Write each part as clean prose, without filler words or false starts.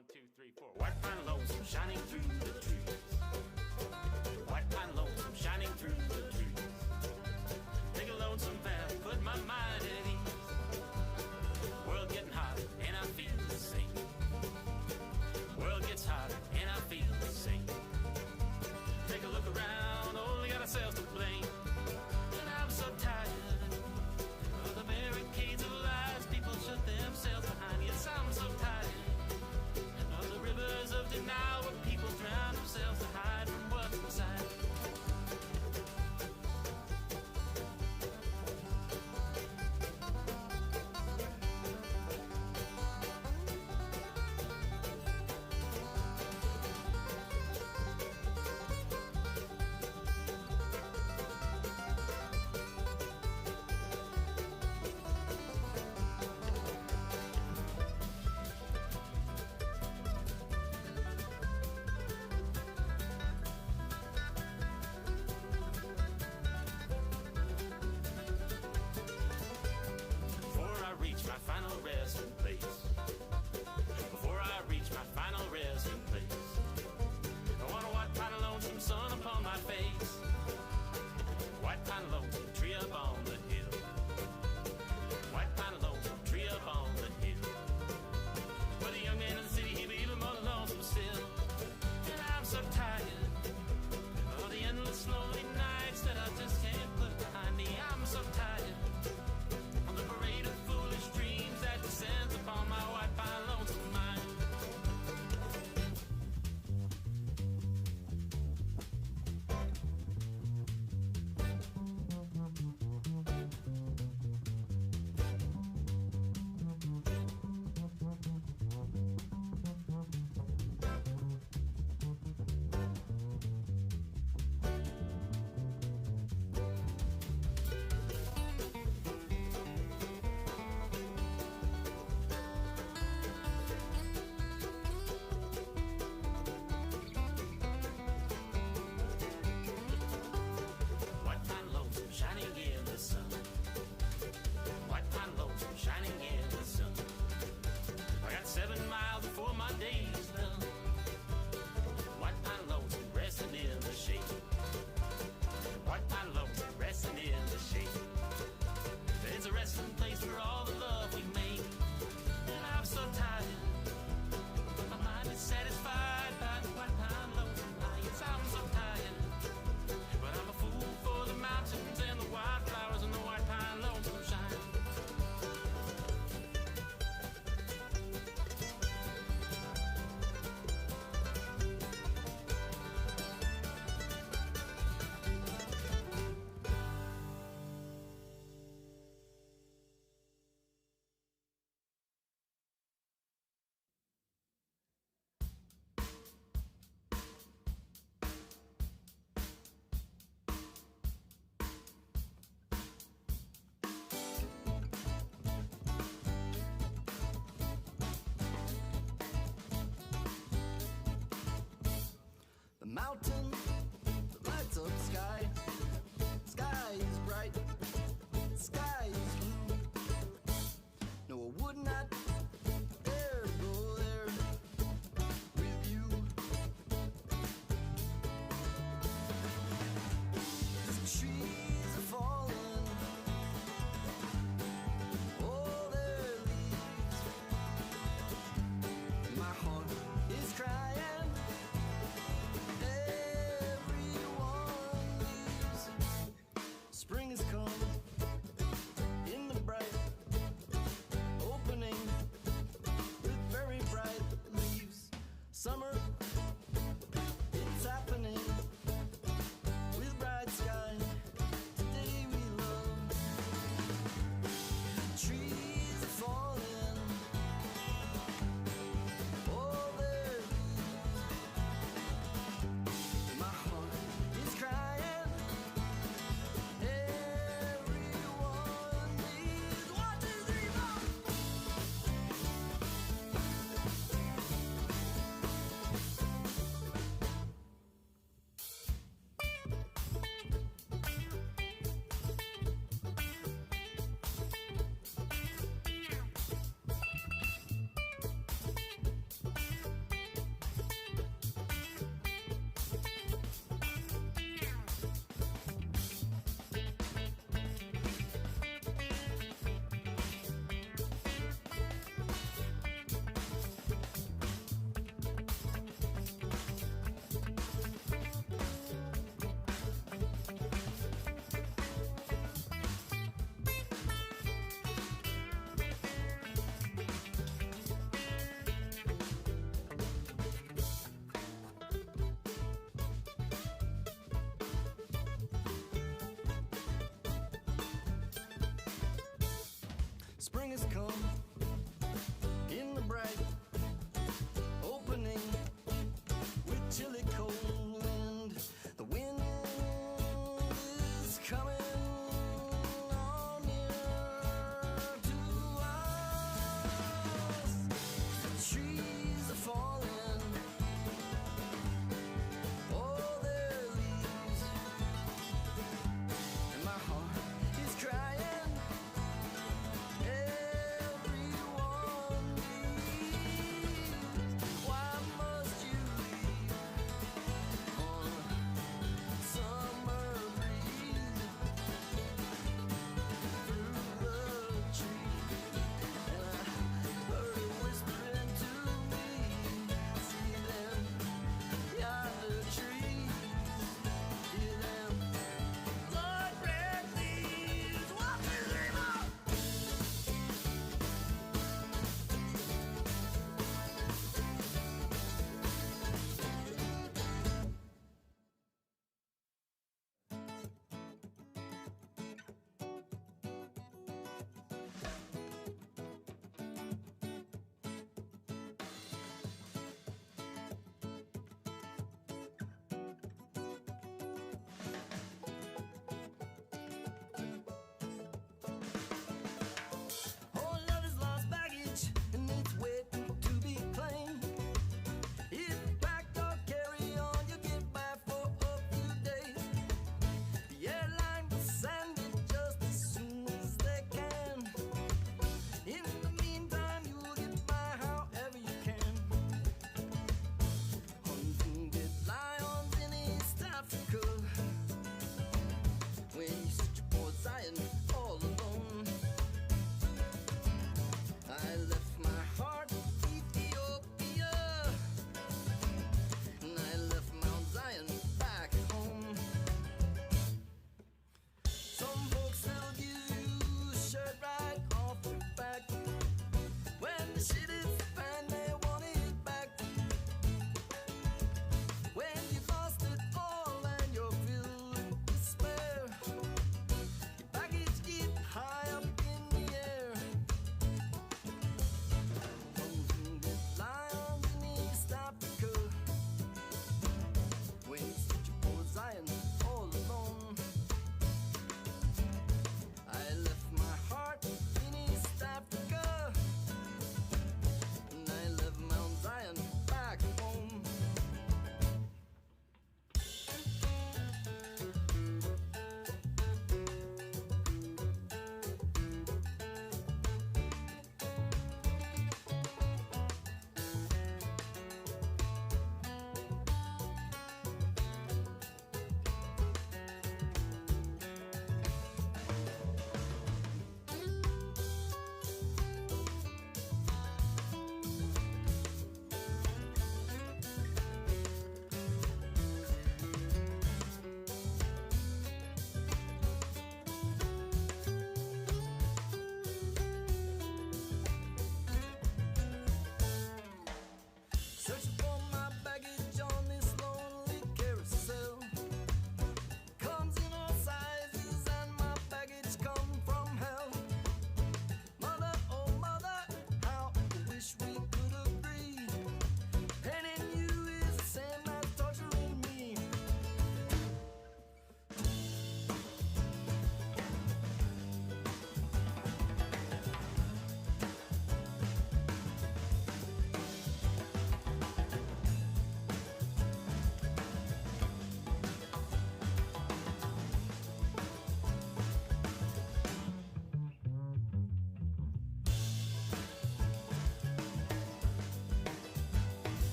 1, 2, 3, 4. White pine lonesome shining through the trees. White pine lonesome shining through the trees. Take a lonesome path, put my mind at ease. World getting hotter and I feel the same. World gets hotter and I feel the same. Take a look around, only got ourselves to blame. And I'm so tired of the barricades of lies people shut themselves behind. Yes, I'm so tired of the rivers of denial where people drown themselves.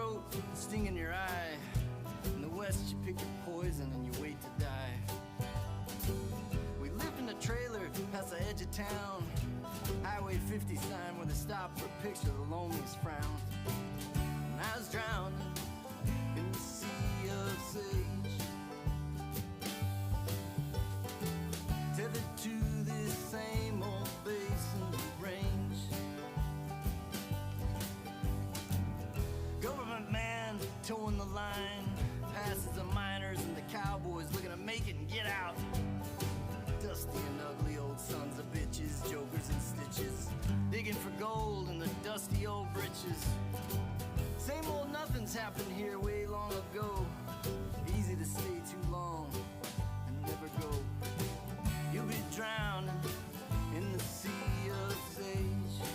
throat, sting in your eye. In the West, you pick your poison and you wait to die. We lived in a trailer past the edge of town. Highway 50 sign where they stop for a picture of the loneliest frown. And I was drowning in the sea of sage, tethered to this same old basin range. Government man towing the line passes the miners and the cowboys looking to make it and get out. Dusty and ugly old sons of bitches, jokers and stitches, digging for gold in the dusty old britches. Same old nothing's happened here way long ago. Easy to stay too long and never go. You'll be drowning in the sea of sage.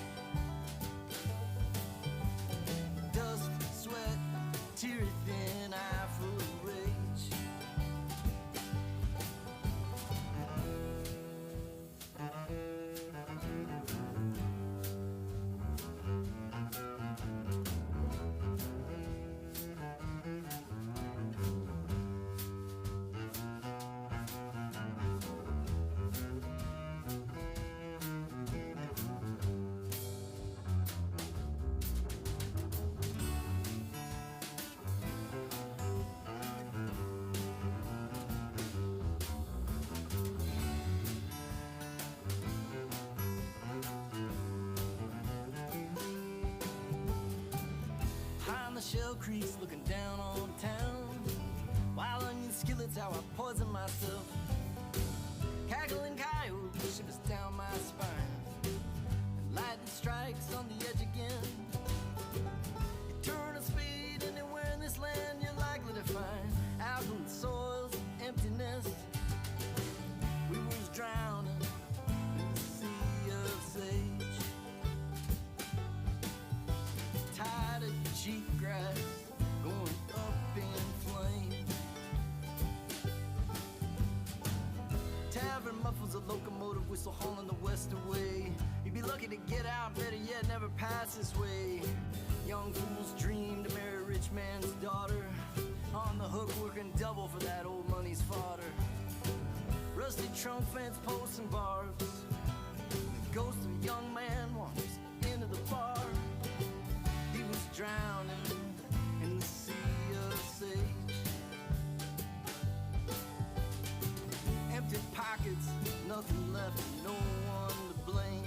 Dust, sweat, teary thin eye full of rage. Shell creeks looking down on town. Wild onion skillets, how I poison myself. Cackling coyotes shivers down my spine. And lightning strikes on the edge again. You turn a speed anywhere in this land you're likely to find alkaline soils and emptiness. We was drowning in the sea of sage. Tired of cheap grass going up in flames. Tavern muffles a locomotive whistle hauling the west away. You'd be lucky to get out, better yet never pass this way. Young fools dream to marry a rich man's daughter, on the hook working double for that old money's fodder. Rusty trunk fence posts and barbs. The ghost of a young man wanders into the bar. He was drowning in the sea of sage. Empty pockets, nothing left, no one to blame.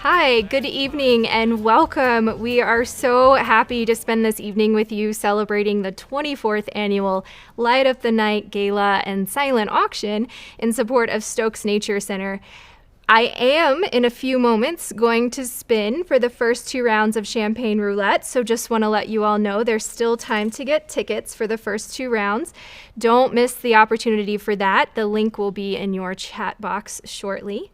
Hi, good evening and welcome. We are so happy to spend this evening with you celebrating the 24th annual Light Up the Night Gala and Silent Auction in support of Stokes Nature Center. I am, in a few moments, going to spin for the first 2 rounds of Champagne Roulette, so just want to let you all know there's still time to get tickets for the first 2 rounds. Don't miss the opportunity for that. The link will be in your chat box shortly.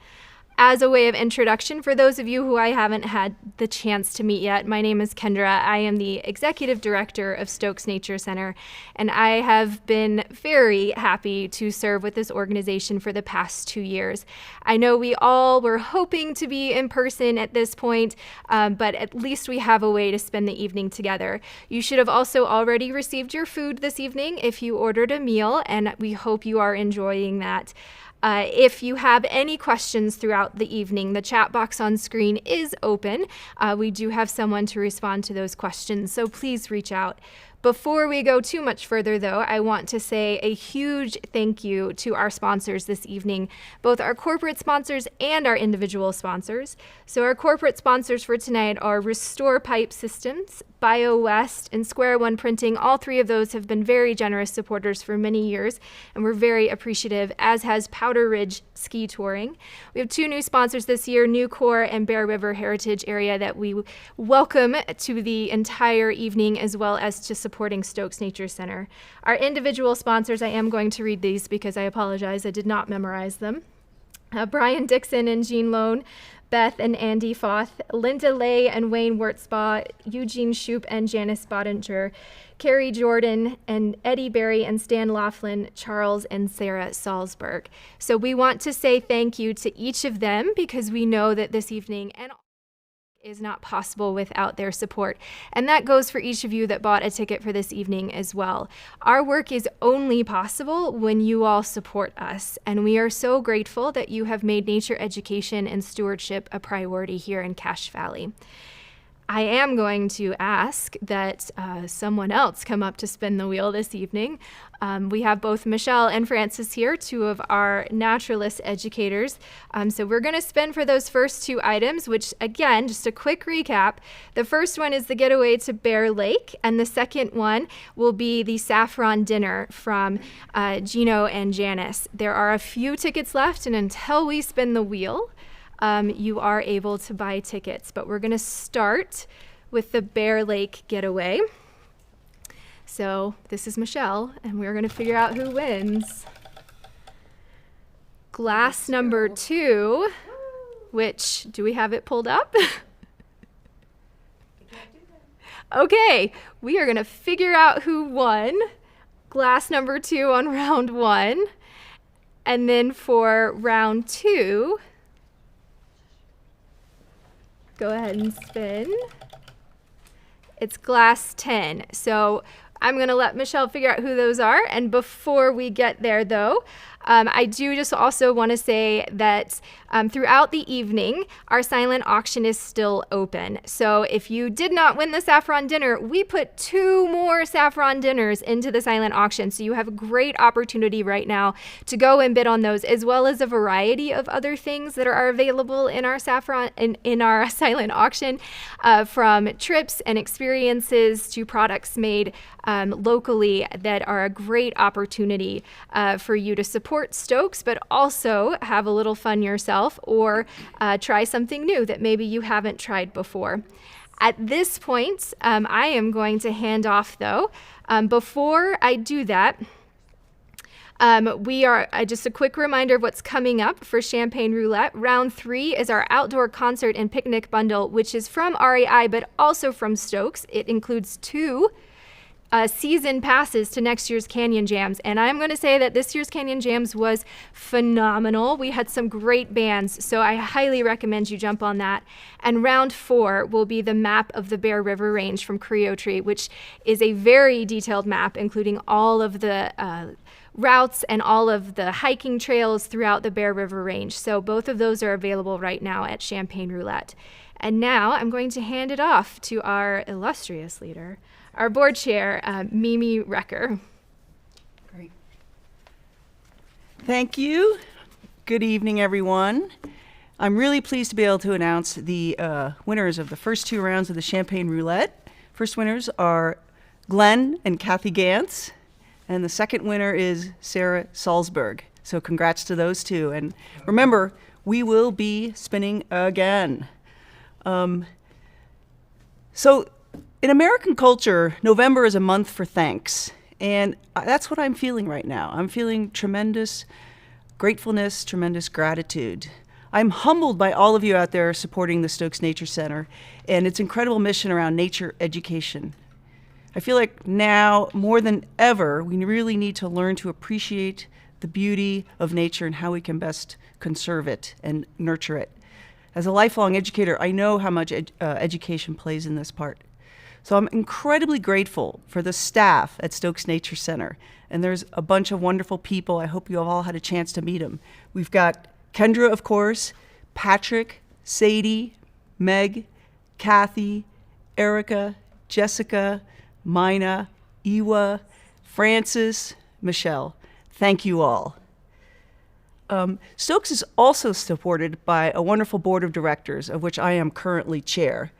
As a way of introduction, for those of you who I haven't had the chance to meet yet, my name is Kendra. I am the Executive Director of Stokes Nature Center, and I have been very happy to serve with this organization for the past 2 years. I know we all were hoping to be in person at this point, but at least we have a way to spend the evening together. You should have also already received your food this evening if you ordered a meal, and we hope you are enjoying that. If you have any questions throughout the evening, the chat box on screen is open. We do have someone to respond to those questions, so please reach out. Before we go too much further, though, I want to say a huge thank you to our sponsors this evening, both our corporate sponsors and our individual sponsors. So our corporate sponsors for tonight are Restore Pipe Systems, BioWest, and Square One Printing. All 3 of those have been very generous supporters for many years, and we're very appreciative, as has Powder Ridge Ski Touring. We have 2 new sponsors this year, Nucor and Bear River Heritage Area, that we welcome to the entire evening, as well as to supporting Stokes Nature Center. Our individual sponsors, I am going to read these because I apologize, I did not memorize them. Brian Dixon and Jean Lone, Beth and Andy Foth, Linda Lay and Wayne Wurtzbaugh, Eugene Shoup and Janice Bodinger, Carrie Jordan and Eddie Berry and Stan Laughlin, Charles and Sarah Salzberg. So we want to say thank you to each of them because we know that this evening and is not possible without their support. And that goes for each of you that bought a ticket for this evening as well. Our work is only possible when you all support us, and we are so grateful that you have made nature education and stewardship a priority here in Cache Valley. I am going to ask that someone else come up to spin the wheel this evening. We have both Michelle and Francis here, 2 of our naturalist educators. So we're going to spin for those first 2 items, which, again, just a quick recap. The first one is the getaway to Bear Lake, and the second one will be the Saffron Dinner from Gino and Janice. There are a few tickets left, and until we spin the wheel, you are able to buy tickets, but we're going to start with the Bear Lake getaway. So this is Michelle, and we're going to figure out who wins. Glass number 2, which, do we have it pulled up? Okay, we are going to figure out who won glass number 2 on round 1, and then for round 2, go ahead and spin. It's glass 10. So I'm going to let Michelle figure out who those are. And before we get there, though, I do just also want to say that throughout the evening, our silent auction is still open. So if you did not win the Saffron Dinner, we put 2 more Saffron Dinners into the silent auction. So you have a great opportunity right now to go and bid on those, as well as a variety of other things that are available in our in our silent auction, from trips and experiences to products made locally that are a great opportunity for you to support Stokes, but also have a little fun yourself, or try something new that maybe you haven't tried before. At this point, I am going to hand off, though. Before I do that, we are just a quick reminder of what's coming up for Champagne Roulette. Round 3 is our outdoor concert and picnic bundle, which is from REI, but also from Stokes. It includes 2 season passes to next year's Canyon Jams. And I'm going to say that this year's Canyon Jams was phenomenal. We had some great bands, so I highly recommend you jump on that. And round 4 will be the map of the Bear River Range from Creo Tree, which is a very detailed map, including all of the routes and all of the hiking trails throughout the Bear River Range. So both of those are available right now at Champagne Roulette. And now I'm going to hand it off to our illustrious leader, our board chair, Mimi Rucker. Great. Thank you. Good evening, everyone. I'm really pleased to be able to announce the winners of the first 2 rounds of the Champagne Roulette. First winners are Glenn and Kathy Gantz, and the second winner is Sarah Salzberg. So congrats to those 2. And remember, we will be spinning again. So in American culture, November is a month for thanks. And that's what I'm feeling right now. I'm feeling tremendous gratefulness, tremendous gratitude. I'm humbled by all of you out there supporting the Stokes Nature Center and its incredible mission around nature education. I feel like now, more than ever, we really need to learn to appreciate the beauty of nature and how we can best conserve it and nurture it. As a lifelong educator, I know how much education plays in this part. So I'm incredibly grateful for the staff at Stokes Nature Center. And there's a bunch of wonderful people. I hope you have all had a chance to meet them. We've got Kendra, of course, Patrick, Sadie, Meg, Kathy, Erica, Jessica, Mina, Iwa, Francis, Michelle. Thank you all. Stokes is also supported by a wonderful board of directors, of which I am currently chair.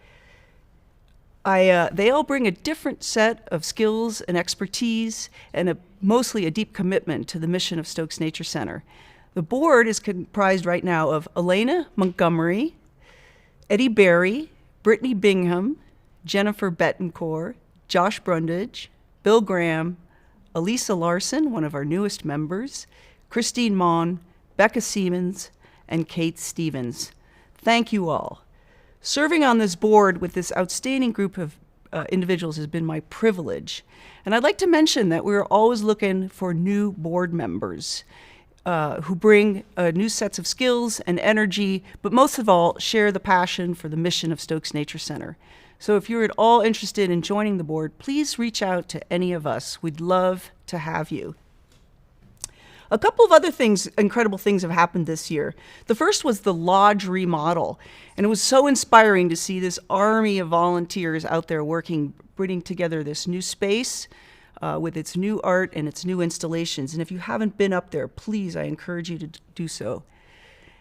They all bring a different set of skills and expertise and mostly a deep commitment to the mission of Stokes Nature Center. The board is comprised right now of Elena Montgomery, Eddie Berry, Brittany Bingham, Jennifer Betancourt, Josh Brundage, Bill Graham, Elisa Larson, one of our newest members, Christine Mon, Becca Siemens, and Kate Stevens. Thank you all. Serving on this board with this outstanding group of individuals has been my privilege. And I'd like to mention that we're always looking for new board members who bring new sets of skills and energy, but most of all, share the passion for the mission of Stokes Nature Center. So if you're at all interested in joining the board, please reach out to any of us. We'd love to have you. A couple of other things, incredible things have happened this year. The first was the Lodge Remodel, and it was so inspiring to see this army of volunteers out there working, bringing together this new space with its new art and its new installations. And if you haven't been up there, please, I encourage you to do so.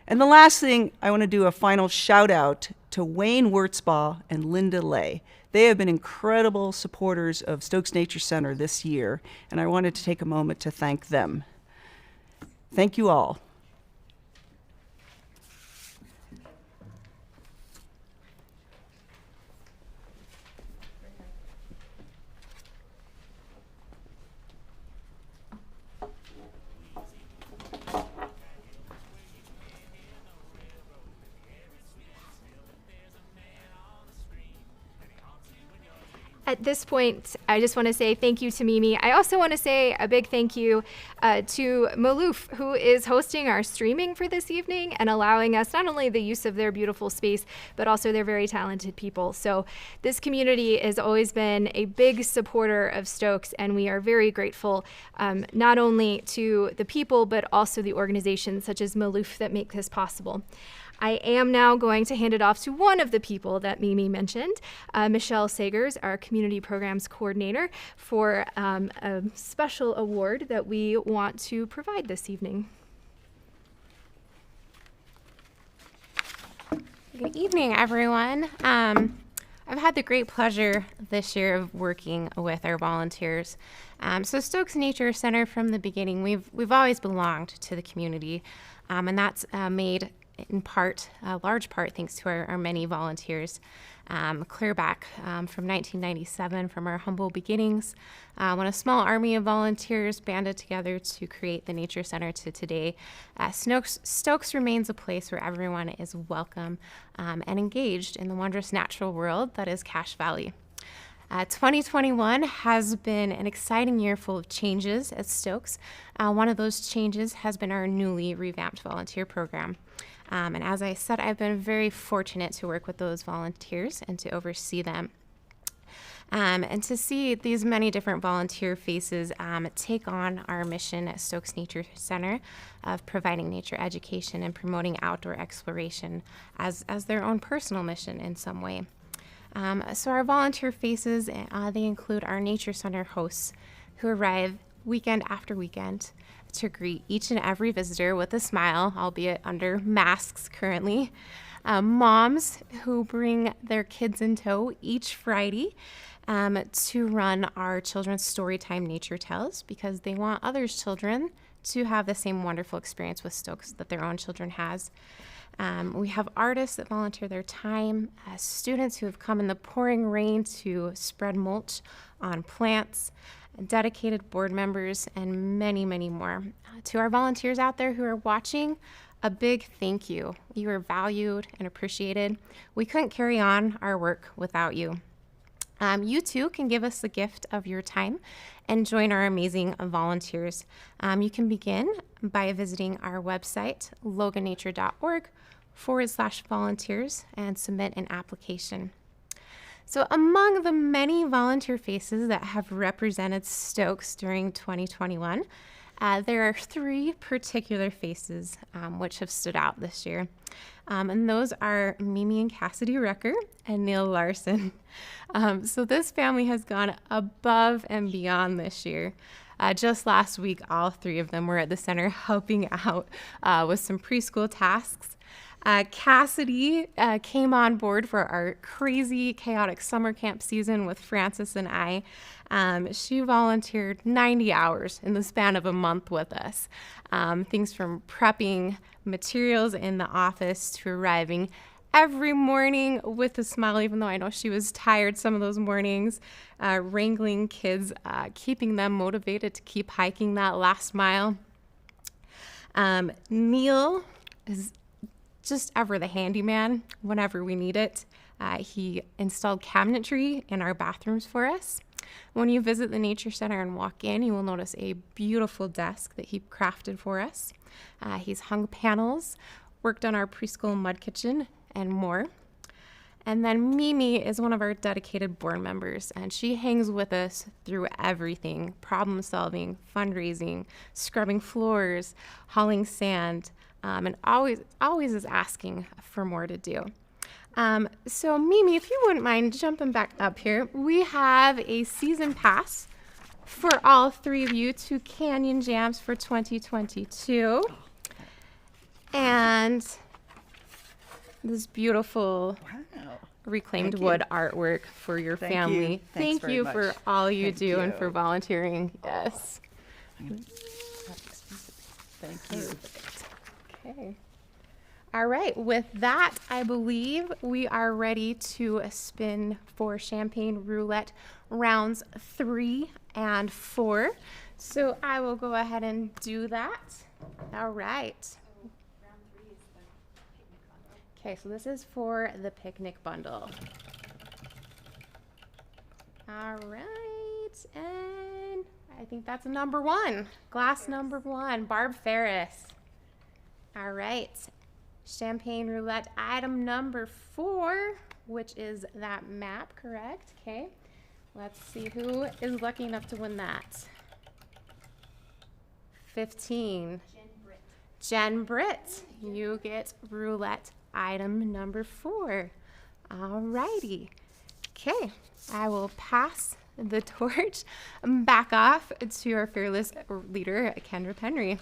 And the last thing, I want to do a final shout out to Wayne Wurtzbaugh and Linda Lay. They have been incredible supporters of Stokes Nature Center this year, and I wanted to take a moment to thank them. Thank you all. At this point, I just want to say thank you to Mimi. I also want to say a big thank you to Maloof, who is hosting our streaming for this evening and allowing us not only the use of their beautiful space, but also their very talented people. So this community has always been a big supporter of Stokes, and we are very grateful not only to the people, but also the organizations such as Maloof that make this possible. I am now going to hand it off to one of the people that Mimi mentioned, Michelle Sagers, our Community Programs Coordinator, for a special award that we want to provide this evening. Good evening, everyone. I've had the great pleasure this year of working with our volunteers. So Stokes Nature Center, from the beginning, we've always belonged to the community, and that's made in part, large part, thanks to our many volunteers. Clear back from 1997, from our humble beginnings, when a small army of volunteers banded together to create the Nature Center to today, Stokes remains a place where everyone is welcome and engaged in the wondrous natural world that is Cache Valley. 2021 has been an exciting year full of changes at Stokes. One of those changes has been our newly revamped volunteer program. And as I said, I've been very fortunate to work with those volunteers and to oversee them. And to see these many different volunteer faces take on our mission at Stokes Nature Center of providing nature education and promoting outdoor exploration as their own personal mission in some way. So our volunteer faces, they include our Nature Center hosts who arrive weekend after weekend to greet each and every visitor with a smile, albeit under masks currently. Moms who bring their kids in tow each Friday to run our children's Storytime Nature Tales because they want others' children to have the same wonderful experience with Stokes that their own children has. We have artists that volunteer their time, students who have come in the pouring rain to spread mulch on plants, dedicated board members, and many, many more. To our volunteers out there who are watching, a big thank you. You are valued and appreciated. We couldn't carry on our work without you. You too can give us the gift of your time and join our amazing volunteers. You can begin by visiting our website, logannature.org/volunteers, and submit an application. So among the many volunteer faces that have represented Stokes during 2021, there are 3 particular faces which have stood out this year. And those are Mimi and Cassidy Rucker and Neil Larson. So this family has gone above and beyond this year. Just last week, all 3 of them were at the center helping out with some preschool tasks. Cassidy came on board for our crazy, chaotic summer camp season with Francis and I. She volunteered 90 hours in the span of a month with us. Things from prepping materials in the office to arriving every morning with a smile, even though I know she was tired some of those mornings, wrangling kids, keeping them motivated to keep hiking that last mile. Neil is just ever the handyman whenever we need it. He installed cabinetry in our bathrooms for us. When you visit the Nature Center and walk in, you will notice a beautiful desk that he crafted for us. He's hung panels, worked on our preschool mud kitchen, and more. And then Mimi is one of our dedicated board members, and she hangs with us through everything: problem solving, fundraising, scrubbing floors, hauling sand, and always is asking for more to do. So Mimi, if you wouldn't mind jumping back up here, we have a season pass for all 3 of you to Canyon Jams for 2022. And this beautiful reclaimed wood artwork for your family. Thank you for all you do and for volunteering. Yes. Thank you. Okay. All right. With that, I believe we are ready to spin for Champagne Roulette rounds 3 and 4. So I will go ahead and do that. All right. Okay, so this is for the picnic bundle. All right, and I think that's number 1. Glass number 1, Barb Ferris. All right, Champagne Roulette item number 4, which is that map, correct? Okay, let's see who is lucky enough to win that. 15. Jen Britt, you get roulette item number 4. All righty. Okay, I will pass the torch back off to our fearless leader, Kendra Penry.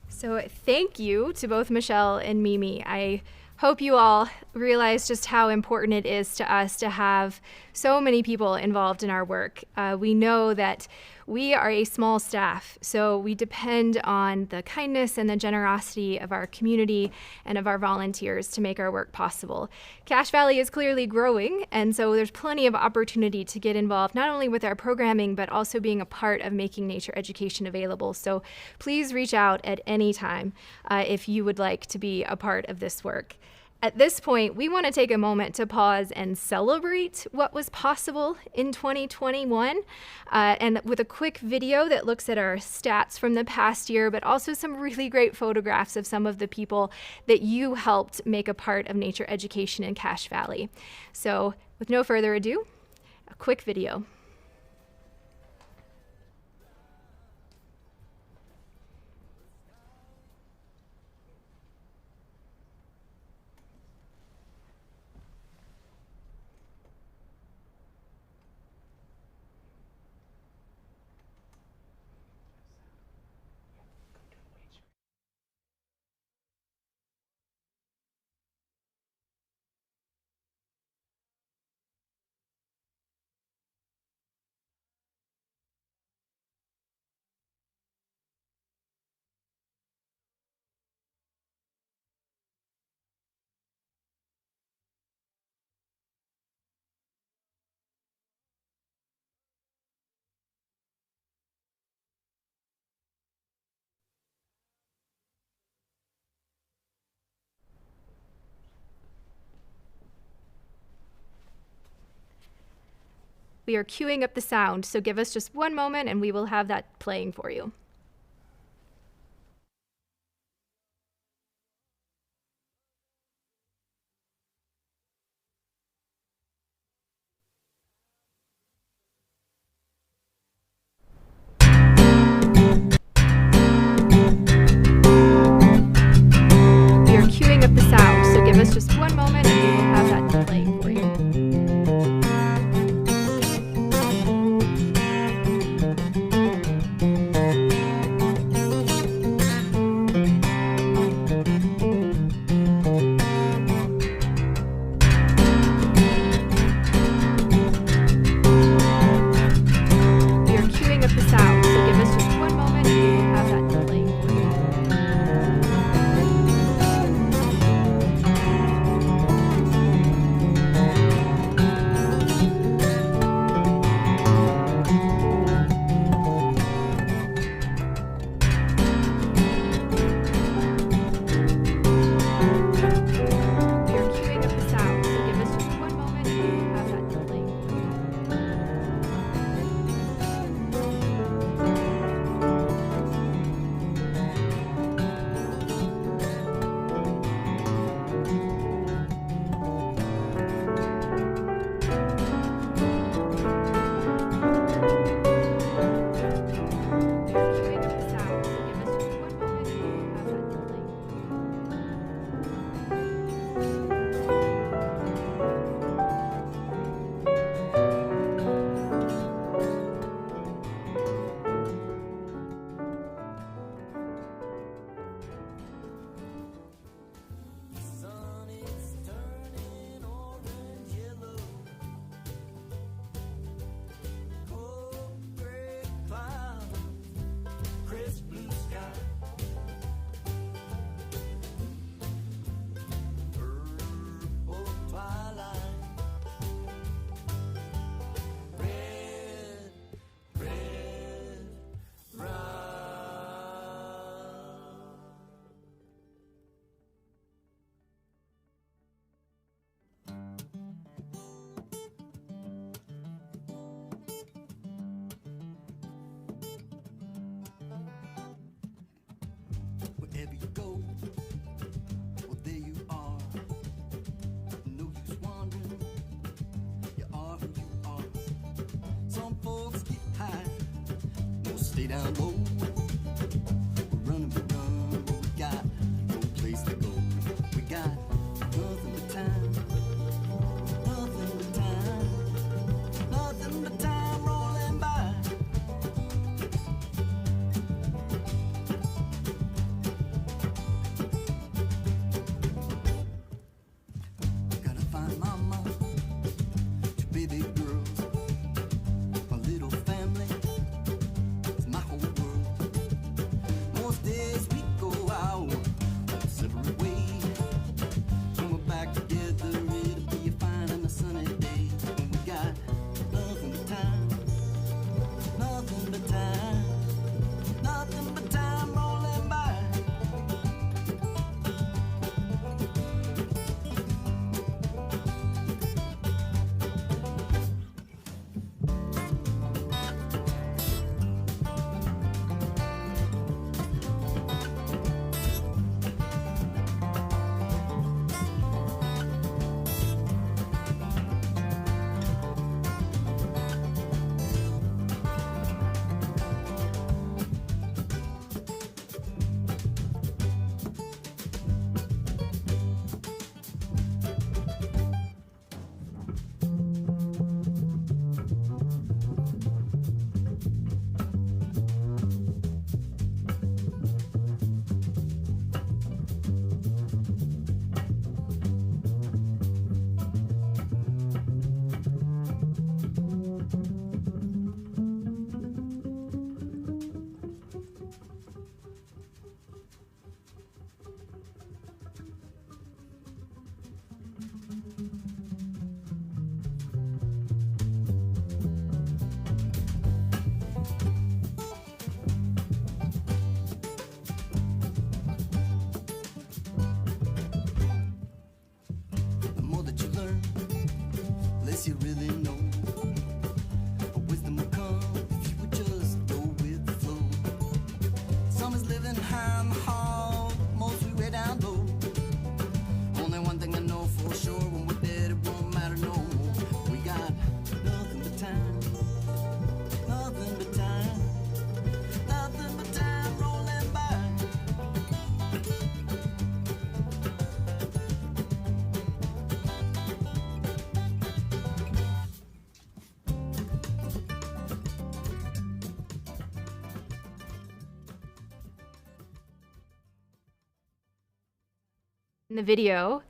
So thank you to both Michelle and Mimi. I hope you all realize just how important it is to us to have so many people involved in our work. We know that we are a small staff, so we depend on the kindness and the generosity of our community and of our volunteers to make our work possible. Cache Valley is clearly growing, and so there's plenty of opportunity to get involved, not only with our programming, but also being a part of making nature education available. So please reach out at any time if you would like to be a part of this work. At this point, we want to take a moment to pause and celebrate what was possible in 2021, and with a quick video that looks at our stats from the past year, but also some really great photographs of some of the people that you helped make a part of nature education in Cache Valley. So with no further ado, a quick video. We are queuing up the sound, so give us just one moment and we will have that playing for you. We are queuing up the sound, so give us just one moment and we will have that playing for you. We are queuing up the sound, so give us just one moment and we will have that playing for you. We are queuing up the sound, so give us just one moment and we will have that playing for you. We are queuing up the sound, so give us just one moment and we will have that playing for you. Sun is turning orange yellow. Cold gray clouds, crisp blue sky. Purple twilight. Red, red, rise. Wherever you go, well, there you are. No use wondering, you are who you are. Some folks get high, most stay down low. We're running, we run, but we got no place to go. We got nothing but time, nothing but time, nothing but time rolling by. Gotta find mama, two baby girls, my little family, it's my whole world. high and hard, mostly way down low. Only one thing I know for sure, when we're dead it won't matter no more. We got nothing but time, nothing but time, nothing but time rolling by. In the video,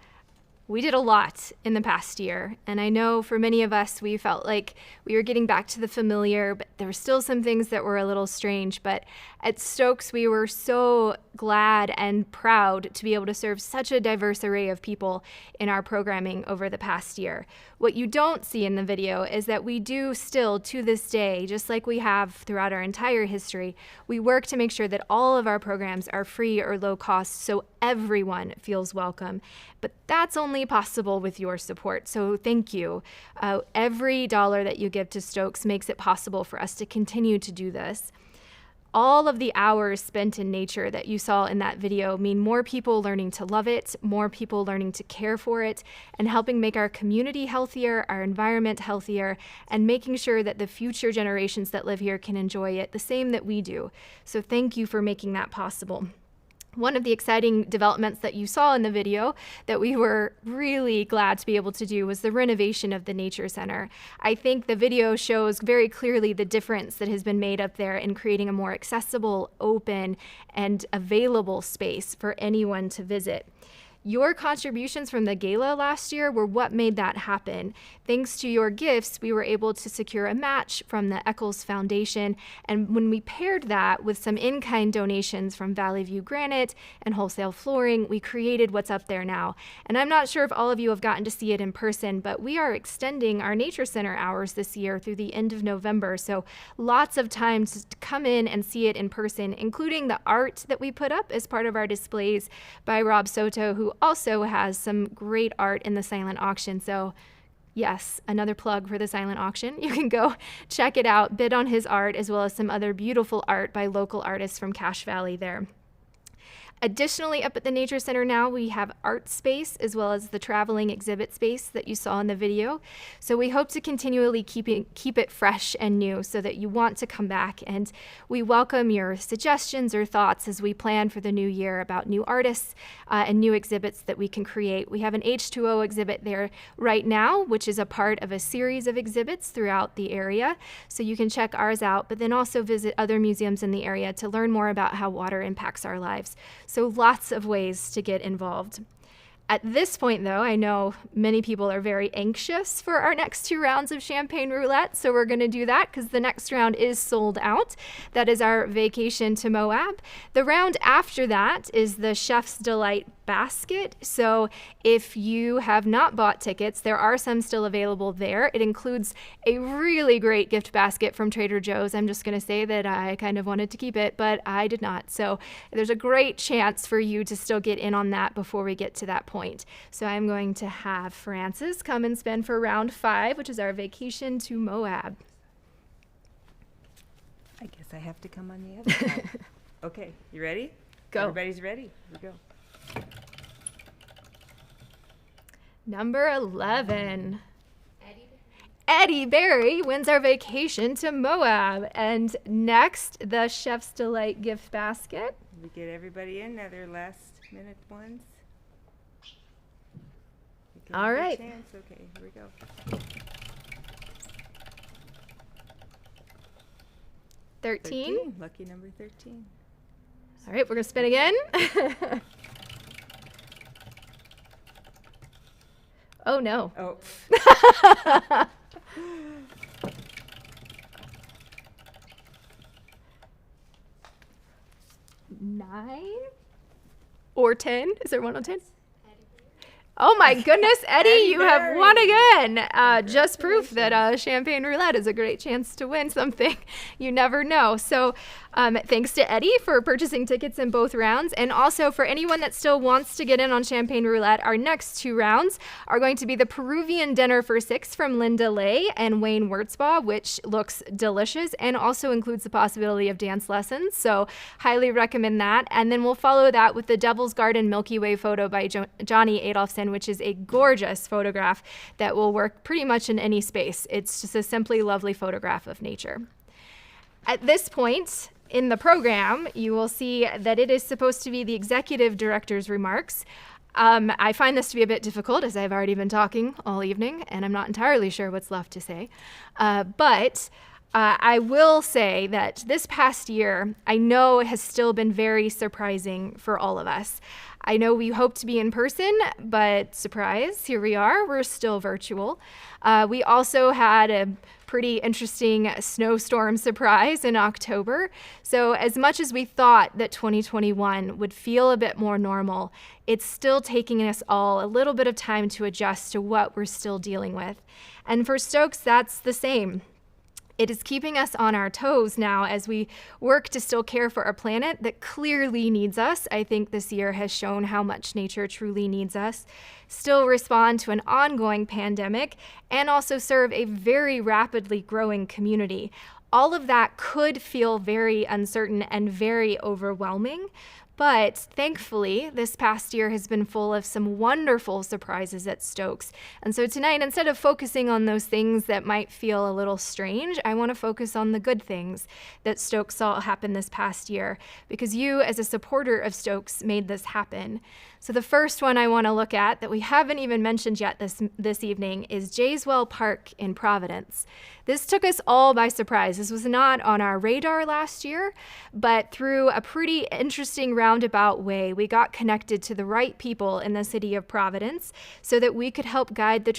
we did a lot in the past year, and I know for many of us, we felt like we were getting back to the familiar, but there were still some things that were a little strange. But at Stokes, we were so glad and proud to be able to serve such a diverse array of people in our programming over the past year. What you don't see in the video is that we do still, to this day, just like we have throughout our entire history, we work to make sure that all of our programs are free or low cost so everyone feels welcome. But that's only possible with your support, so thank you. Every dollar that you give to Stokes makes it possible for us to continue to do this. All of the hours spent in nature that you saw in that video mean more people learning to love it, more people learning to care for it, and helping make our community healthier, our environment healthier, and making sure that the future generations that live here can enjoy it the same that we do. So thank you for making that possible. One of the exciting developments that you saw in the video that we were really glad to be able to do was the renovation of the Nature Center. I think the video shows very clearly the difference that has been made up there in creating a more accessible, open, and available space for anyone to visit. Your contributions from the Gala last year were what made that happen. Thanks to your gifts, we were able to secure a match from the Eccles Foundation, and when we paired that with some in-kind donations from Valley View Granite and Wholesale Flooring, we created what's up there now. And I'm not sure if all of you have gotten to see it in person, but we are extending our Nature Center hours this year through the end of November, so lots of times to come in and see it in person, including the art that we put up as part of our displays by Rob Soto, who also has some great art in the silent auction. So yes, another plug for the silent auction. You can go check it out, bid on his art, as well as some other beautiful art by local artists from Cache Valley there. Additionally, up at the Nature Center now, we have art space as well as the traveling exhibit space that you saw in the video. So we hope to continually keep it fresh and new so that you want to come back. And we welcome your suggestions or thoughts as we plan for the new year about new artists and new exhibits that we can create. We have an H2O exhibit there right now, which is a part of a series of exhibits throughout the area. So you can check ours out, but then also visit other museums in the area to learn more about how water impacts our lives. So lots of ways to get involved. At this point, though, I know many people are very anxious for our next 2 rounds of Champagne Roulette, so we're going to do that because the next round is sold out. That is our Vacation to Moab. The round after that is the Chef's Delight basket. So if you have not bought tickets, there are some still available there. It includes a really great gift basket from Trader Joe's. I'm just going to say that I kind of wanted to keep it, but I did not. So there's a great chance for you to still get in on that before we get to that point. So I'm going to have Francis come and spin for round 5, which is our Vacation to Moab. I guess I have to come on the other side. Okay, you ready? Go. Everybody's ready. Here we go. Number 11. Eddie Berry wins our Vacation to Moab. And next, the Chef's Delight gift basket. We get everybody in, now their last minute ones. All right. Chance. Okay, here we go. 13. Lucky number 13. All right, we're going to spin again. Oh, no. Oh. Nine or 10? Is there one on 10? Oh my goodness, Eddie, you have won again. Just proof Congratulations. that Champagne Roulette is a great chance to win something. You never know. So thanks to Eddie for purchasing tickets in both rounds. And also for anyone that still wants to get in on Champagne Roulette, our next two rounds are going to be the Peruvian Dinner for 6 from Linda Lay and Wayne Wurtzbaugh, which looks delicious and also includes the possibility of dance lessons. So highly recommend that. And then we'll follow that with the Devil's Garden Milky Way photo by Johnny Adolfson, which is a gorgeous photograph that will work pretty much in any space. It's just a simply lovely photograph of nature. At this point in the program, you will see that it is supposed to be the executive director's remarks. I find this to be a bit difficult, as I've already been talking all evening, and I'm not entirely sure what's left to say. But I will say that this past year, I know has still been very surprising for all of us. I know we hoped to be in person, but surprise, here we are. We're still virtual. We also had a pretty interesting snowstorm surprise in October. So as much as we thought that 2021 would feel a bit more normal, it's still taking us all a little bit of time to adjust to what we're still dealing with. And for Stokes, that's the same. It is keeping us on our toes now as we work to still care for our planet that clearly needs us. I think this year has shown how much nature truly needs us. Still respond to an ongoing pandemic and also serve a very rapidly growing community. All of that could feel very uncertain and very overwhelming. But thankfully, this past year has been full of some wonderful surprises at Stokes. And so tonight, instead of focusing on those things that might feel a little strange, I want to focus on the good things that Stokes saw happen this past year, because you, as a supporter of Stokes, made this happen. So the first one I want to look at that we haven't even mentioned yet this evening is Jayswell Park in Providence. This took us all by surprise. This was not on our radar last year, but through a pretty interesting roundabout way, we got connected to the right people in the city of Providence so that we could help guide the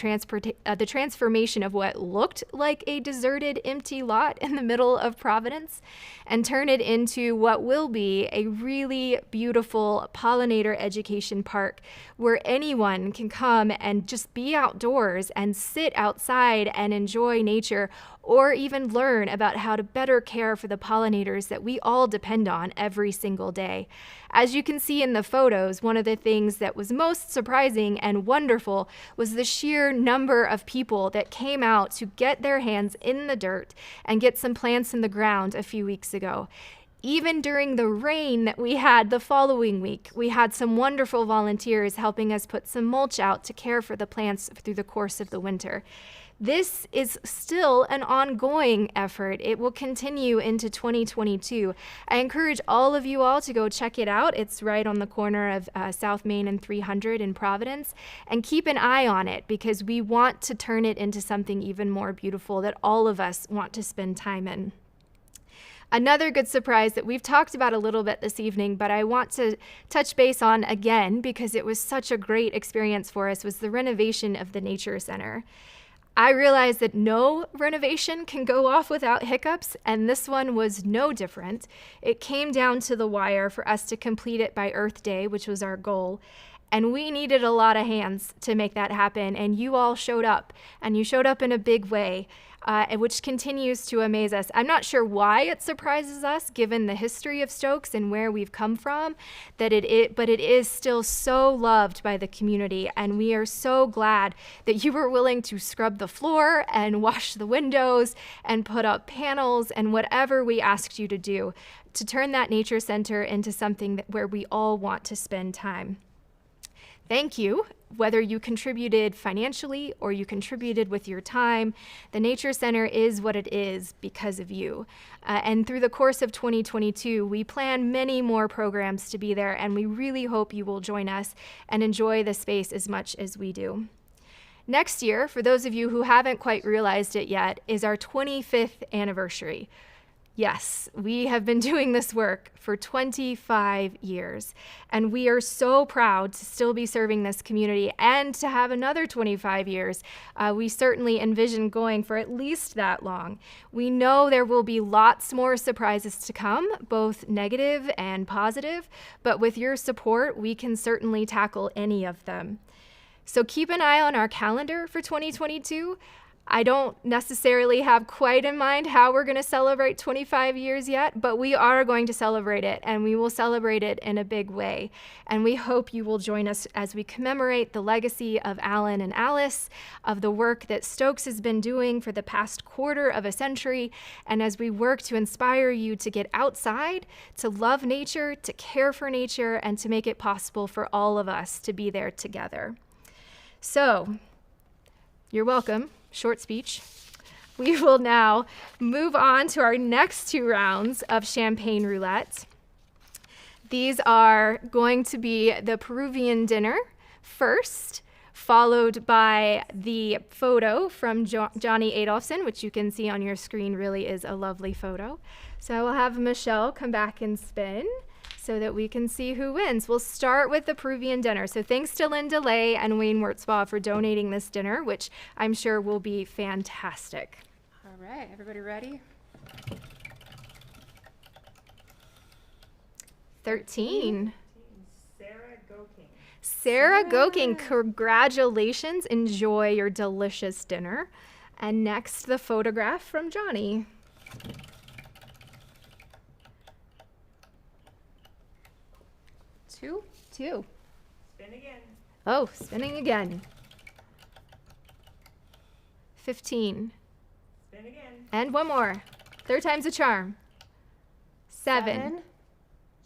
transformation of what looked like a deserted, empty lot in the middle of Providence and turn it into what will be a really beautiful pollinator education park where anyone can come and just be outdoors and sit outside and enjoy nature, or even learn about how to better care for the pollinators that we all depend on every single day. As you can see in the photos, one of the things that was most surprising and wonderful was the sheer number of people that came out to get their hands in the dirt and get some plants in the ground a few weeks ago. Even during the rain that we had the following week, we had some wonderful volunteers helping us put some mulch out to care for the plants through the course of the winter. This is still an ongoing effort. It will continue into 2022. I encourage all of you all to go check it out. It's right on the corner of South Main and 300 in Providence. And keep an eye on it because we want to turn it into something even more beautiful that all of us want to spend time in. Another good surprise that we've talked about a little bit this evening, but I want to touch base on again because it was such a great experience for us, was the renovation of the Nature Center. I realized that no renovation can go off without hiccups, and this one was no different. It came down to the wire for us to complete it by Earth Day, which was our goal. And we needed a lot of hands to make that happen, and you all showed up, and you showed up in a big way, which continues to amaze us. I'm not sure why it surprises us, given the history of Stokes and where we've come from, but it is still so loved by the community, and we are so glad that you were willing to scrub the floor and wash the windows and put up panels and whatever we asked you to do to turn that nature center into something where we all want to spend time. Thank you. Whether you contributed financially or you contributed with your time, the Nature Center is what it is because of you. And through the course of 2022, we plan many more programs to be there, and we really hope you will join us and enjoy the space as much as we do. Next year, for those of you who haven't quite realized it yet, is our 25th anniversary. Yes, we have been doing this work for 25 years, and we are so proud to still be serving this community and to have another 25 years. We certainly envision going for at least that long. We know there will be lots more surprises to come, both negative and positive, but with your support, we can certainly tackle any of them. So keep an eye on our calendar for 2022. I don't necessarily have quite in mind how we're going to celebrate 25 years yet, but we are going to celebrate it, and we will celebrate it in a big way. And we hope you will join us as we commemorate the legacy of Alan and Alice, of the work that Stokes has been doing for the past quarter of a century, and as we work to inspire you to get outside, to love nature, to care for nature, and to make it possible for all of us to be there together. So, you're welcome. Short speech. We will now move on to our next 2 rounds of champagne roulette. These are going to be the Peruvian Dinner first, followed by the photo from Johnny Adolphson, which you can see on your screen really is a lovely photo. So I will have Michelle come back and spin so that we can see who wins. We'll start with the Peruvian Dinner. So thanks to Lynn DeLay and Wayne Wurtzbaugh for donating this dinner, which I'm sure will be fantastic. All right, everybody ready? 13. Sarah Goking. Sarah Goking, congratulations. Enjoy your delicious dinner. And next, the photograph from Johnny. Two. Spin again. Oh, spinning again. 15. Spin again. And one more. 3rd time's a charm. 7.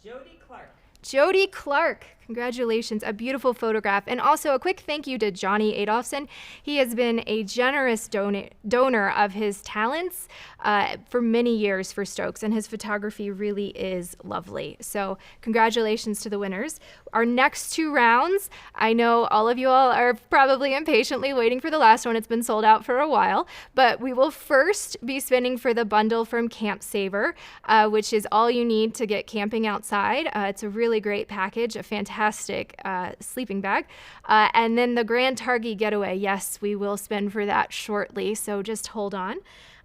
Jody Clark. Jody Clark, congratulations, a beautiful photograph. And also a quick thank you to Johnny Adolphson. He has been a generous donor of his talents for many years for Stokes, and his photography really is lovely. So congratulations to the winners. Our next 2 rounds, I know all of you all are probably impatiently waiting for the last one. It's been sold out for a while, but we will first be spinning for the bundle from Camp Saver, which is all you need to get camping outside. It's a really great package, a fantastic sleeping bag. And then the Grand Targhee Getaway, yes, we will spin for that shortly, so just hold on.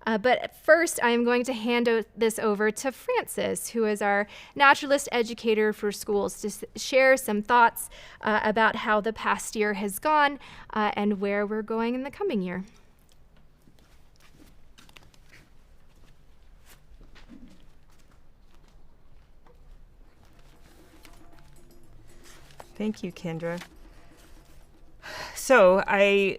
But first, I am going to hand this over to Francis, who is our naturalist educator for schools, to share some thoughts about how the past year has gone and where we're going in the coming year. Thank you, Kendra. So I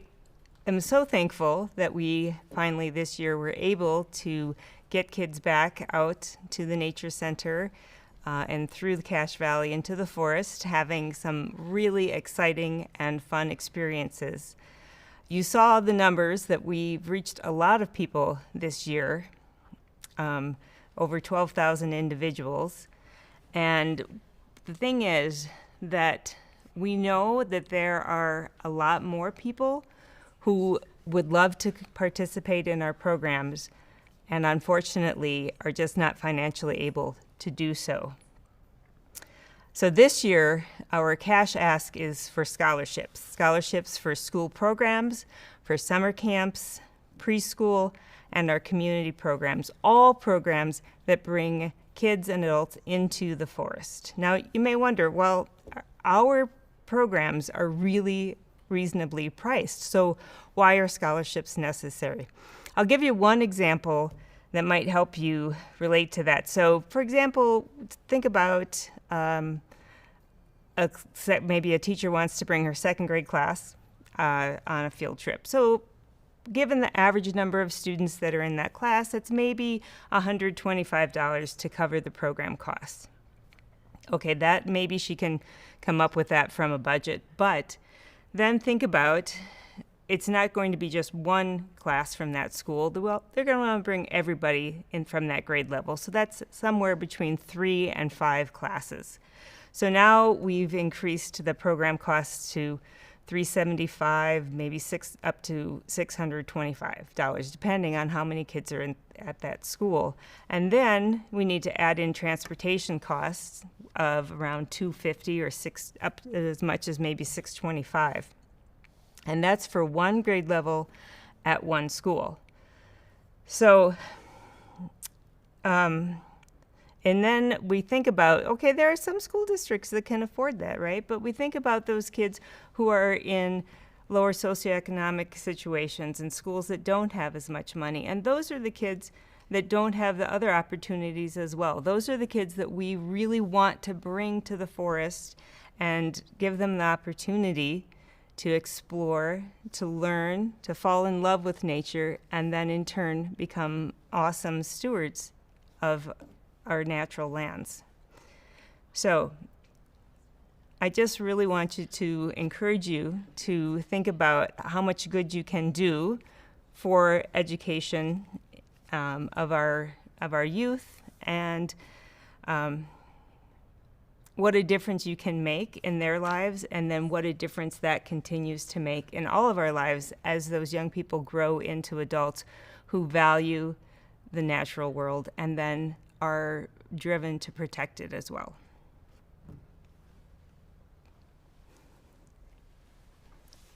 am so thankful that we finally this year were able to get kids back out to the Nature Center and through the Cache Valley into the forest, having some really exciting and fun experiences. You saw the numbers that we've reached a lot of people this year, over 12,000 individuals. And the thing is that we know that there are a lot more people who would love to participate in our programs and unfortunately are just not financially able to do so. So this year, our cash ask is for scholarships for school programs, for summer camps, preschool, and our community programs, all programs that bring kids and adults into the forest. Now, you may wonder, well, our programs are really reasonably priced, so why are scholarships necessary? I'll give you one example that might help you relate to that. So, for example, think about maybe a teacher wants to bring her 2nd grade class on a field trip. So, given the average number of students that are in that class, it's maybe $125 to cover the program costs. Okay, that maybe she can come up with that from a budget, but then think about it's not going to be just one class from that school. Well, they're going to want to bring everybody in from that grade level, so that's somewhere between 3 and 5 classes. So now we've increased the program costs to $375, maybe up to $625, depending on how many kids are at that school. And then we need to add in transportation costs of around $250 or up as much as maybe $625. And that's for one grade level at one school. So, and then we think about, okay, there are some school districts that can afford that, right? But we think about those kids who are in lower socioeconomic situations and schools that don't have as much money. And those are the kids that don't have the other opportunities as well. Those are the kids that we really want to bring to the forest and give them the opportunity to explore, to learn, to fall in love with nature, and then in turn become awesome stewards of our natural lands. So I just really want to encourage you to think about how much good you can do for education of our youth, and what a difference you can make in their lives, and then what a difference that continues to make in all of our lives as those young people grow into adults who value the natural world and then are driven to protect it as well.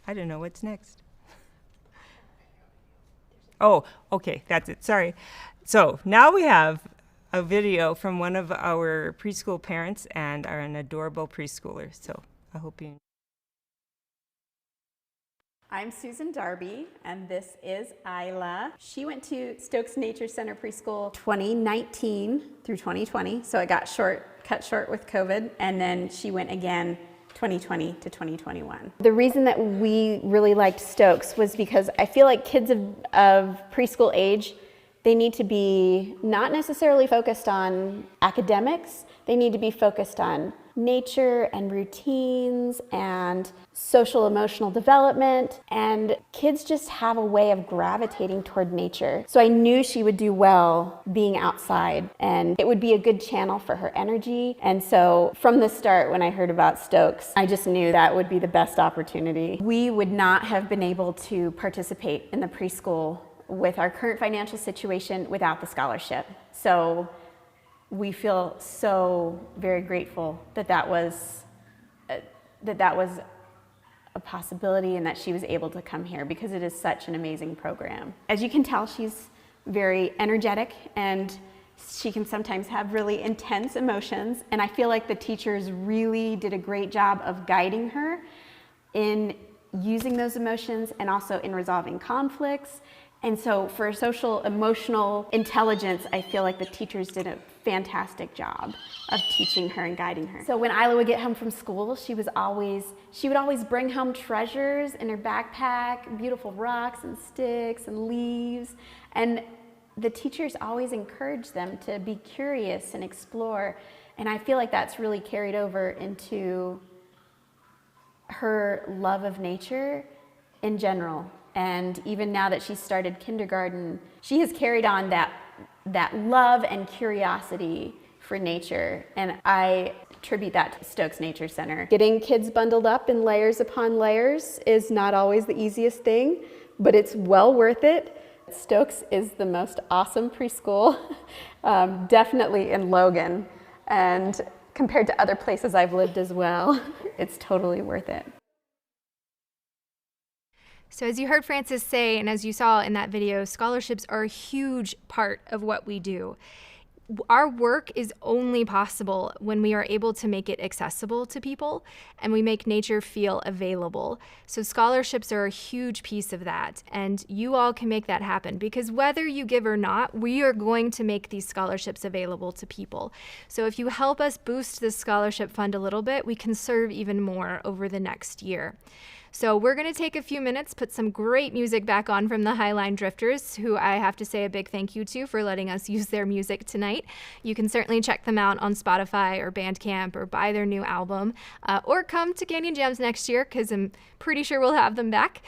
I don't know what's next. Oh, okay, that's it, sorry. So now we have a video from one of our preschool parents and are an adorable preschooler. So I hope you. I'm Susan Darby, and this is Isla. She went to Stokes Nature Center Preschool 2019 through 2020, so it got cut short with COVID, and then she went again 2020 to 2021. The reason that we really liked Stokes was because I feel like kids of preschool age, they need to be not necessarily focused on academics, they need to be focused on nature and routines and social emotional development, and kids just have a way of gravitating toward nature. So I knew she would do well being outside, and it would be a good channel for her energy. And so from the start, when I heard about Stokes, I just knew that would be the best opportunity. We would not have been able to participate in the preschool with our current financial situation without the scholarship. So we feel so very grateful that that was a possibility and that she was able to come here, because it is such an amazing program. As you can tell, she's very energetic and she can sometimes have really intense emotions, and I feel like the teachers really did a great job of guiding her in using those emotions and also in resolving conflicts. And so for social emotional intelligence, I feel like the teachers did a fantastic job of teaching her and guiding her. So when Isla would get home from school, she would always bring home treasures in her backpack, beautiful rocks and sticks and leaves. And the teachers always encouraged them to be curious and explore. And I feel like that's really carried over into her love of nature in general. And even now that she's started kindergarten, she has carried on that love and curiosity for nature. And I attribute that to Stokes Nature Center. Getting kids bundled up in layers upon layers is not always the easiest thing, but it's well worth it. Stokes is the most awesome preschool, definitely in Logan. And compared to other places I've lived as well, it's totally worth it. So as you heard Frances say, and as you saw in that video, scholarships are a huge part of what we do. Our work is only possible when we are able to make it accessible to people and we make nature feel available. So scholarships are a huge piece of that, and you all can make that happen, because whether you give or not, we are going to make these scholarships available to people. So if you help us boost this scholarship fund a little bit, we can serve even more over the next year. So we're going to take a few minutes, put some great music back on from the Highline Drifters, who I have to say a big thank you to for letting us use their music tonight. You can certainly check them out on Spotify or Bandcamp or buy their new album, or come to Canyon Jams next year, because I'm pretty sure we'll have them back.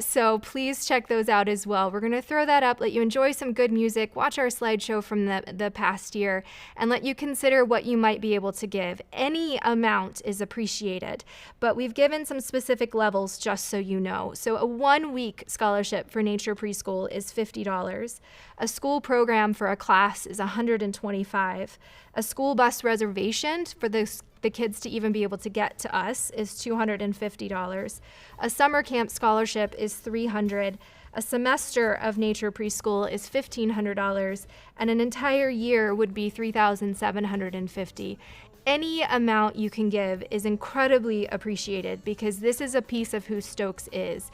So please check those out as well. We're going to throw that up, let you enjoy some good music, watch our slideshow from the past year, and let you consider what you might be able to give. Any amount is appreciated, but we've given some specific levels just so you know. So a 1-week scholarship for Nature Preschool is $50. A school program for a class is $125. A school bus reservation for the kids to even be able to get to us is $250. A summer camp scholarship is $300. A semester of Nature Preschool is $1,500, and an entire year would be $3,750. Any amount you can give is incredibly appreciated because this is a piece of who Stokes is.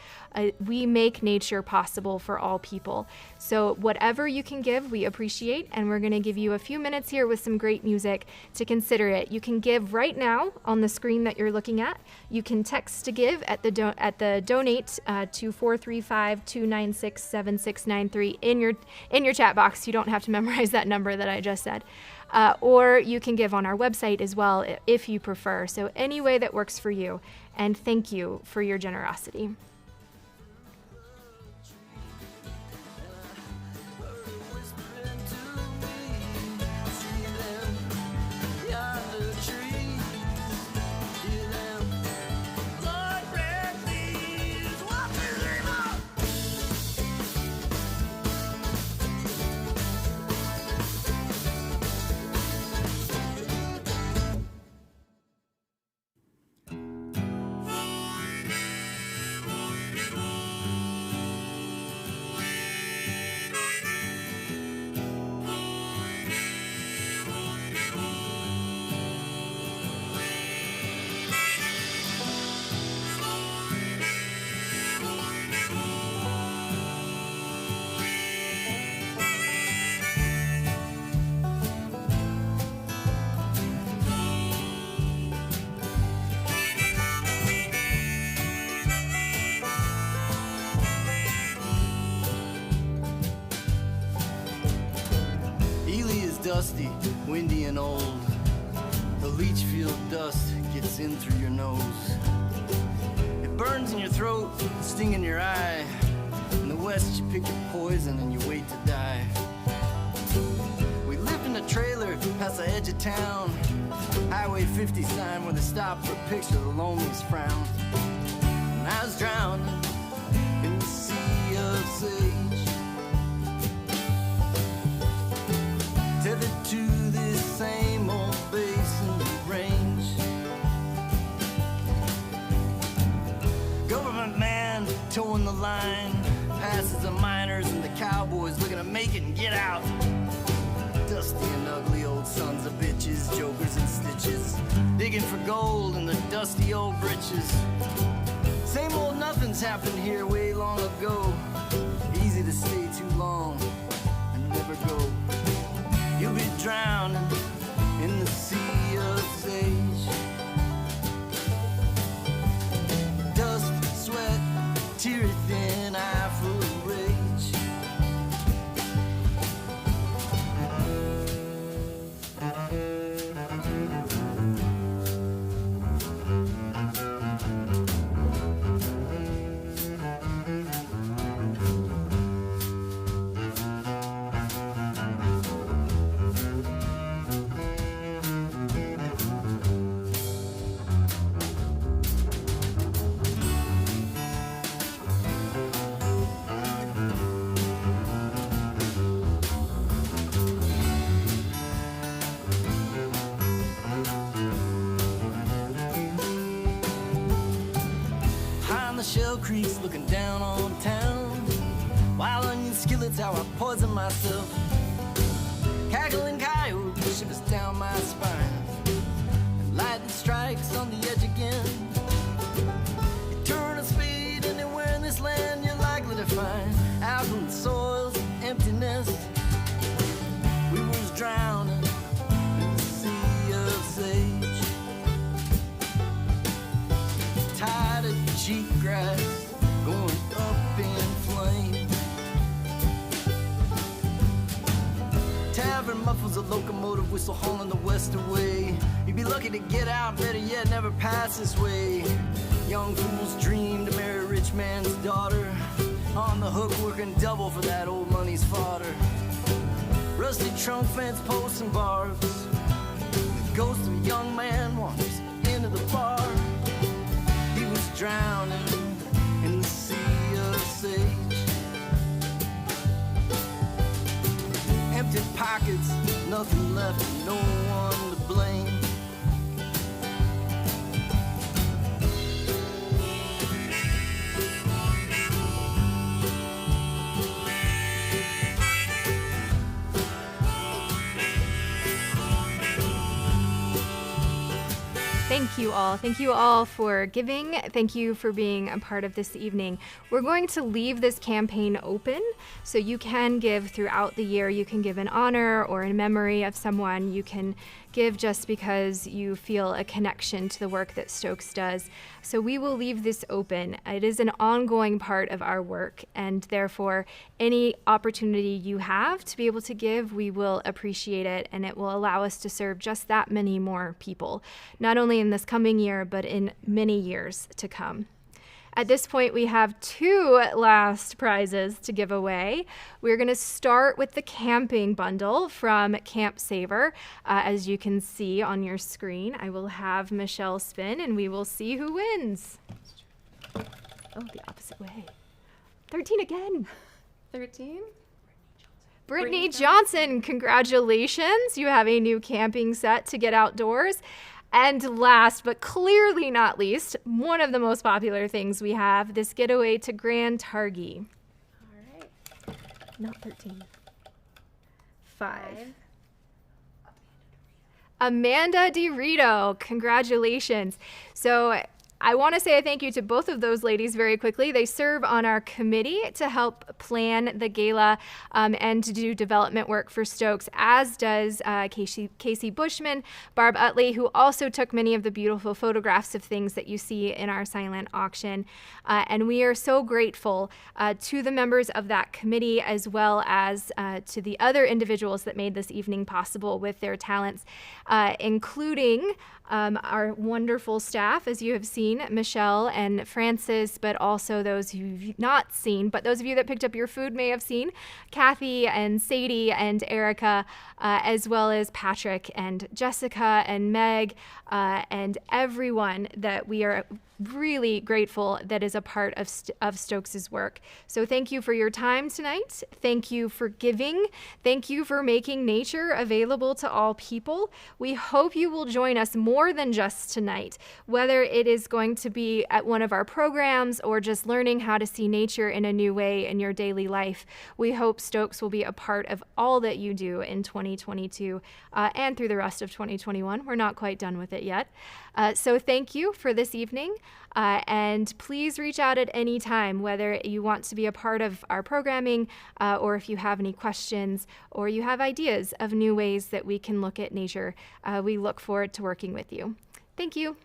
We make nature possible for all people. So whatever you can give, we appreciate, and we're going to give you a few minutes here with some great music to consider it. You can give right now on the screen that you're looking at. You can text to give at the donate to 435-296-7693 in your chat box. You don't have to memorize that number that I just said. Or you can give on our website as well if you prefer. So any way that works for you. And thank you for your generosity. Dusty, windy and old. The leach field dust gets in through your nose. It burns in your throat, sting in your eye. In the west you pick your poison and you wait to die. We lived in a trailer past the edge of town. Highway 50 sign where they stop for a picture of the loneliest frown. And I was drowning in the sea of sage. Tethered to this same old basin range. Government man towing the line, passes the miners and the cowboys looking to make it and get out. Dusty and ugly old sons of bitches, jokers and stitches, digging for gold in the dusty old britches. Same old nothing's happened here way long ago. Easy to stay too long and never go. You'll be drowning in the sea of sage. Dust, sweat, teary thin eye full of rage. Shell creeks looking down on town. Wild onion skillets, how I poison myself. Cackling coyotes shivers down my spine. And lightning strikes on the edge again. You turn a spade anywhere in this land, you're likely to find alkaline soils, emptiness. We was drowning in the sea of sage. Tired of cheap grass going up in flame. Tavern muffles a locomotive whistle hauling the west away. You'd be lucky to get out, better yet never pass this way. Young fools dream to marry a rich man's daughter, on the hook working double for that old money's fodder. Rusty trunk fence posts and barbs. The ghost of a young man wanders into the bar. He was drowning in the sea of sage. Empty pockets, nothing left, no one to blame. Thank you all. Thank you all for giving. Thank you for being a part of this evening. We're going to leave this campaign open, so you can give throughout the year. You can give in honor or in memory of someone. You can give just because you feel a connection to the work that Stokes does. So we will leave this open. It is an ongoing part of our work, and therefore any opportunity you have to be able to give, we will appreciate it, and it will allow us to serve just that many more people, not only in this coming year, but in many years to come. At this point, we have 2 last prizes to give away. We're going to start with the camping bundle from Camp Saver. As you can see on your screen, I will have Michelle spin, and we will see who wins. Oh, the opposite way. 13 again. 13? Brittany Johnson, congratulations. You have a new camping set to get outdoors. And last, but clearly not least, one of the most popular things we have, this getaway to Grand Targhee. All right. Not 13. 5. Amanda DeRito, congratulations. So I want to say a thank you to both of those ladies very quickly. They serve on our committee to help plan the gala and to do development work for Stokes, as does Casey Bushman, Barb Utley, who also took many of the beautiful photographs of things that you see in our silent auction. And we are so grateful to the members of that committee, as well as to the other individuals that made this evening possible with their talents, including our wonderful staff, as you have seen, Michelle and Francis, but also those who've not seen, but those of you that picked up your food may have seen, Kathy and Sadie and Erica, as well as Patrick and Jessica and Meg, and everyone that we are really grateful that is a part of Stokes' work. So thank you for your time tonight. Thank you for giving. Thank you for making nature available to all people. We hope you will join us more than just tonight, whether it is going to be at one of our programs or just learning how to see nature in a new way in your daily life. We hope Stokes will be a part of all that you do in 2022 and through the rest of 2021. We're not quite done with it yet. So thank you for this evening. And please reach out at any time, whether you want to be a part of our programming or if you have any questions or you have ideas of new ways that we can look at nature. We look forward to working with you. Thank you.